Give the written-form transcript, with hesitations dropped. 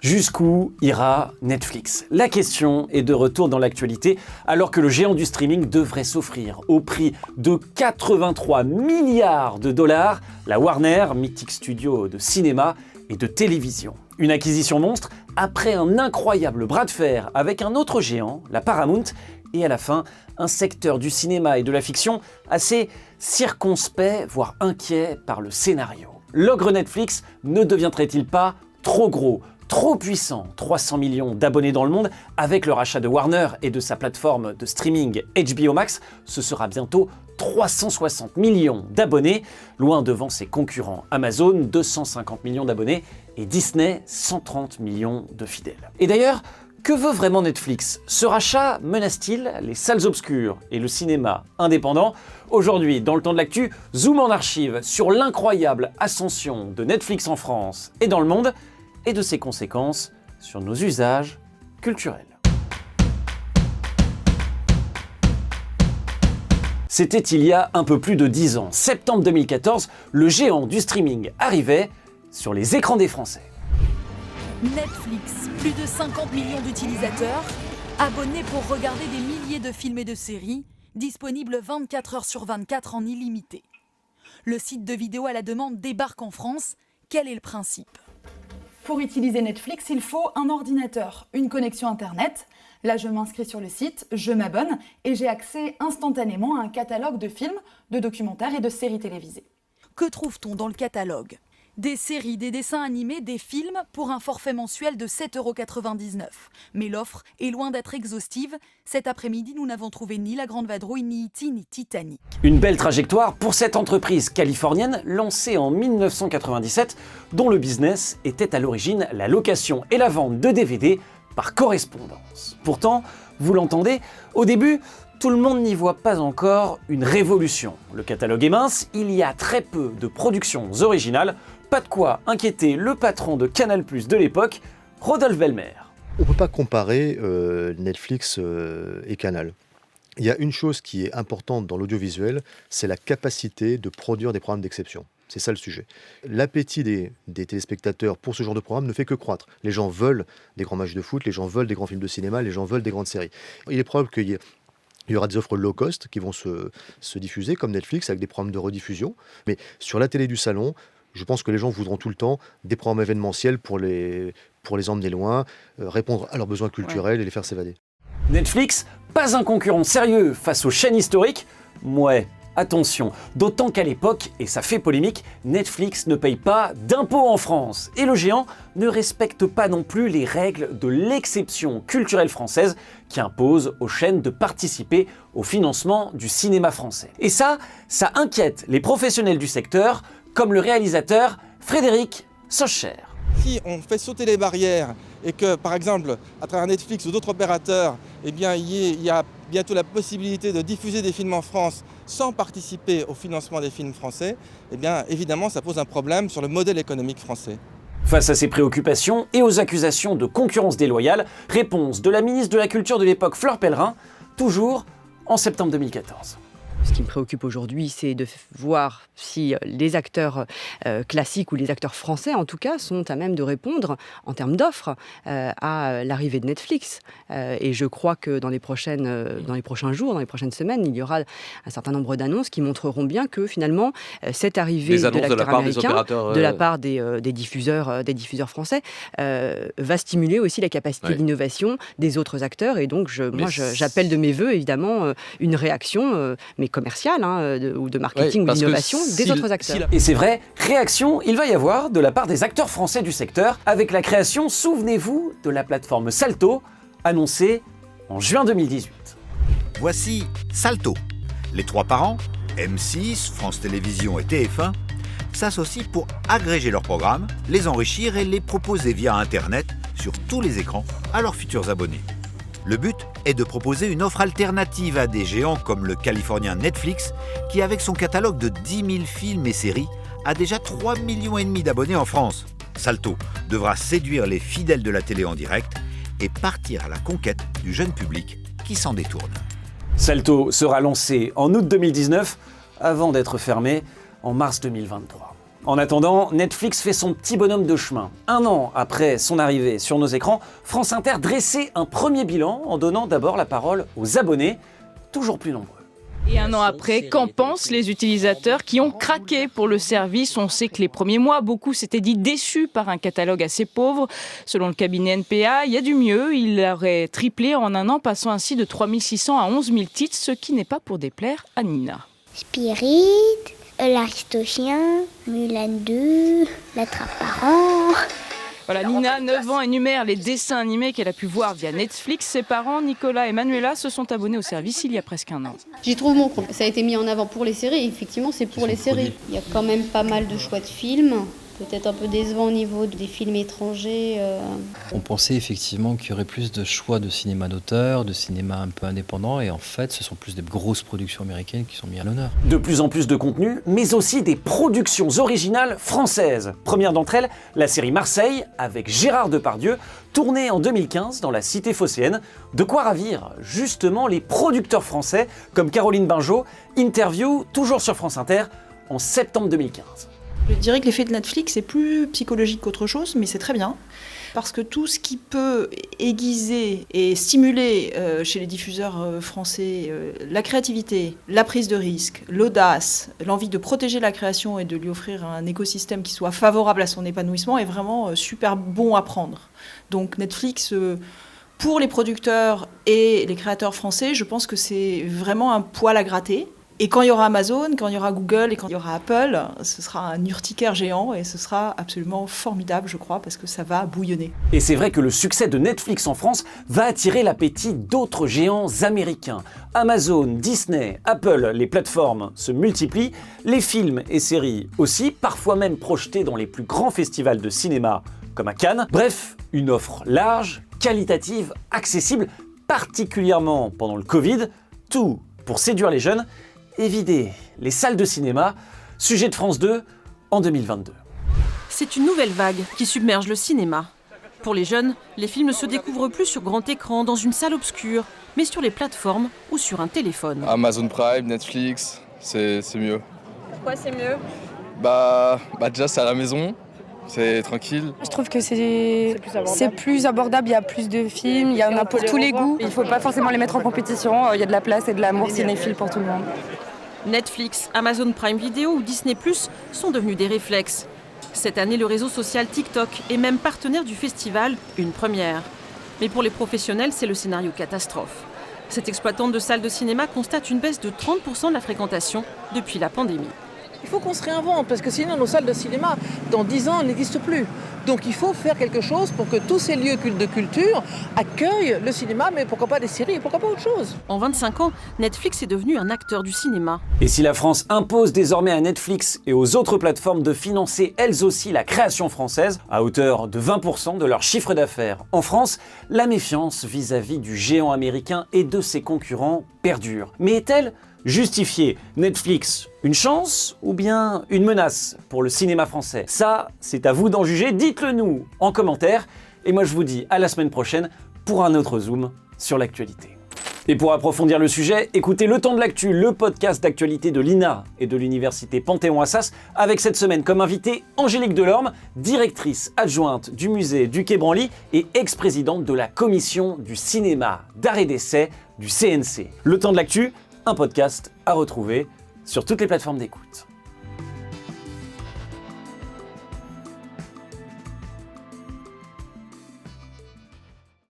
Jusqu'où ira Netflix? La question est de retour dans l'actualité alors que le géant du streaming devrait s'offrir au prix de 83 milliards de dollars la Warner, mythique studio de cinéma et de télévision. Une acquisition monstre après un incroyable bras de fer avec un autre géant, la Paramount, et à la fin, un secteur du cinéma et de la fiction assez circonspect, voire inquiet par le scénario. L'ogre Netflix ne deviendrait-il pas trop gros, trop puissant? 300 millions d'abonnés dans le monde, avec le rachat de Warner et de sa plateforme de streaming HBO Max, ce sera bientôt 360 millions d'abonnés, loin devant ses concurrents Amazon, 250 millions d'abonnés, et Disney, 130 millions de fidèles. Et d'ailleurs, que veut vraiment Netflix? Ce rachat menace-t-il les salles obscures et le cinéma indépendant? Aujourd'hui, dans le temps de l'actu, zoom en archive sur l'incroyable ascension de Netflix en France et dans le monde, et de ses conséquences sur nos usages culturels. C'était il y a un peu plus de 10 ans, septembre 2014, le géant du streaming arrivait sur les écrans des Français. Netflix, plus de 50 millions d'utilisateurs, abonnés pour regarder des milliers de films et de séries, disponibles 24 heures sur 24 en illimité. Le site de vidéo à la demande débarque en France. Quel est le principe ? Pour utiliser Netflix, il faut un ordinateur, une connexion Internet. Là, je m'inscris sur le site, je m'abonne et j'ai accès instantanément à un catalogue de films, de documentaires et de séries télévisées. Que trouve-t-on dans le catalogue ? Des séries, des dessins animés, des films pour un forfait mensuel de 7,99 €. Mais l'offre est loin d'être exhaustive. Cet après-midi, nous n'avons trouvé ni La Grande Vadrouille, ni E.T., ni Titanic. Une belle trajectoire pour cette entreprise californienne lancée en 1997, dont le business était à l'origine la location et la vente de DVD par correspondance. Pourtant, vous l'entendez, au début, tout le monde n'y voit pas encore une révolution. Le catalogue est mince, il y a très peu de productions originales, pas de quoi inquiéter le patron de Canal+ de l'époque, Rodolphe Belmer. On ne peut pas comparer Netflix et Canal. Il y a une chose qui est importante dans l'audiovisuel, c'est la capacité de produire des programmes d'exception. C'est ça le sujet. L'appétit des téléspectateurs pour ce genre de programme ne fait que croître. Les gens veulent des grands matchs de foot, les gens veulent des grands films de cinéma, les gens veulent des grandes séries. Il est probable qu'il y aura des offres low cost qui vont se diffuser, comme Netflix, avec des programmes de rediffusion. Mais sur la télé du salon, je pense que les gens voudront tout le temps des programmes événementiels pour les emmener loin, répondre à leurs besoins culturels et les faire s'évader. Netflix, pas un concurrent sérieux face aux chaînes historiques? Ouais, attention, d'autant qu'à l'époque, et ça fait polémique, Netflix ne paye pas d'impôts en France. Et le géant ne respecte pas non plus les règles de l'exception culturelle française qui impose aux chaînes de participer au financement du cinéma français. Et ça inquiète les professionnels du secteur, comme le réalisateur Frédéric Socher. Si on fait sauter les barrières et que, par exemple, à travers Netflix ou d'autres opérateurs, eh bien, il y a bientôt la possibilité de diffuser des films en France sans participer au financement des films français, eh bien, évidemment, ça pose un problème sur le modèle économique français. Face à ces préoccupations et aux accusations de concurrence déloyale, réponse de la ministre de la Culture de l'époque, Fleur Pellerin, toujours en septembre 2014. Ce qui me préoccupe aujourd'hui, c'est de voir si les acteurs classiques ou les acteurs français, en tout cas, sont à même de répondre en termes d'offres à l'arrivée de Netflix. Et je crois que dans les prochains jours, dans les prochaines semaines, il y aura un certain nombre d'annonces qui montreront bien que finalement, cette arrivée de l'acteur américain, de la part des diffuseurs français, va stimuler aussi la capacité d'innovation des autres acteurs. Et donc, j'appelle de mes vœux, évidemment, une réaction, mais commerciale ou de marketing ou d'innovation des autres acteurs. Et c'est vrai, réaction, il va y avoir de la part des acteurs français du secteur avec la création, souvenez-vous, de la plateforme Salto, annoncée en juin 2018. Voici Salto. Les trois parents, M6, France Télévisions et TF1, s'associent pour agréger leurs programmes, les enrichir et les proposer via Internet sur tous les écrans à leurs futurs abonnés. Le but est de proposer une offre alternative à des géants comme le californien Netflix, qui avec son catalogue de 10 000 films et séries, a déjà 3,5 millions d'abonnés en France. Salto devra séduire les fidèles de la télé en direct et partir à la conquête du jeune public qui s'en détourne. Salto sera lancé en août 2019, avant d'être fermé en mars 2023. En attendant, Netflix fait son petit bonhomme de chemin. 1 an après son arrivée sur nos écrans, France Inter dressait un premier bilan en donnant d'abord la parole aux abonnés, toujours plus nombreux. Et 1 an après, qu'en pensent les utilisateurs qui ont craqué pour le service? On sait que les premiers mois, beaucoup s'étaient dit déçus par un catalogue assez pauvre. Selon le cabinet NPA, il y a du mieux. Il aurait triplé en 1 an, passant ainsi de 3600 à 11 000 titres, ce qui n'est pas pour déplaire à Nina. Spirit, l'Aristochien, Mulan 2, l'Attrape-Parent. Voilà, Nina, 9 ans, énumère les dessins animés qu'elle a pu voir via Netflix. Ses parents, Nicolas et Manuela, se sont abonnés au service il y a presque 1 an. J'y trouve mon compte. Ça a été mis en avant pour les séries. Effectivement, c'est pour les séries. Il y a quand même pas mal de choix de films. Peut-être un peu décevant au niveau des films étrangers. On pensait effectivement qu'il y aurait plus de choix de cinéma d'auteur, de cinéma un peu indépendant, et en fait, ce sont plus des grosses productions américaines qui sont mises à l'honneur. De plus en plus de contenu, mais aussi des productions originales françaises. Première d'entre elles, la série Marseille, avec Gérard Depardieu, tournée en 2015 dans la cité phocéenne. De quoi ravir justement les producteurs français, comme Caroline Bingeot, interview toujours sur France Inter en septembre 2015. Je dirais que l'effet de Netflix est plus psychologique qu'autre chose, mais c'est très bien. Parce que tout ce qui peut aiguiser et stimuler chez les diffuseurs français la créativité, la prise de risque, l'audace, l'envie de protéger la création et de lui offrir un écosystème qui soit favorable à son épanouissement est vraiment super bon à prendre. Donc Netflix, pour les producteurs et les créateurs français, je pense que c'est vraiment un poil à gratter. Et quand il y aura Amazon, quand il y aura Google et quand il y aura Apple, ce sera un urticaire géant et ce sera absolument formidable, je crois, parce que ça va bouillonner. Et c'est vrai que le succès de Netflix en France va attirer l'appétit d'autres géants américains. Amazon, Disney, Apple, les plateformes se multiplient, les films et séries aussi, parfois même projetés dans les plus grands festivals de cinéma, comme à Cannes. Bref, une offre large, qualitative, accessible, particulièrement pendant le Covid, tout pour séduire les jeunes et vider les salles de cinéma, sujet de France 2 en 2022. C'est une nouvelle vague qui submerge le cinéma. Pour les jeunes, les films ne se découvrent plus sur grand écran, dans une salle obscure, mais sur les plateformes ou sur un téléphone. Amazon Prime, Netflix, c'est mieux. Pourquoi c'est mieux ? Bah déjà c'est à la maison, c'est tranquille. Je trouve que c'est plus abordable, il y a plus de films, il y en a pour tous les goûts. Il ne faut pas forcément les mettre en compétition, il y a de la place et de l'amour cinéphile pour tout le monde. Netflix, Amazon Prime Video ou Disney+ sont devenus des réflexes. Cette année, le réseau social TikTok est même partenaire du festival, une première. Mais pour les professionnels, c'est le scénario catastrophe. Cette exploitante de salle de cinéma constate une baisse de 30% de la fréquentation depuis la pandémie. Il faut qu'on se réinvente, parce que sinon nos salles de cinéma, dans 10 ans, n'existent plus. Donc il faut faire quelque chose pour que tous ces lieux de culture accueillent le cinéma, mais pourquoi pas des séries, pourquoi pas autre chose. En 25 ans, Netflix est devenu un acteur du cinéma. Et si la France impose désormais à Netflix et aux autres plateformes de financer elles aussi la création française, à hauteur de 20% de leur chiffre d'affaires en France, la méfiance vis-à-vis du géant américain et de ses concurrents perdure. Mais est-elle justifiée? Netflix, une chance ou bien une menace pour le cinéma français? Ça, c'est à vous d'en juger, dites-le nous en commentaire. Et moi je vous dis à la semaine prochaine pour un autre zoom sur l'actualité. Et pour approfondir le sujet, écoutez Le Temps de l'Actu, le podcast d'actualité de l'INA et de l'université Panthéon-Assas, avec cette semaine comme invitée Angélique Delorme, directrice adjointe du musée du Quai Branly et ex-présidente de la commission du cinéma d'art et d'essai du CNC. Le Temps de l'Actu, un podcast à retrouver sur toutes les plateformes d'écoute.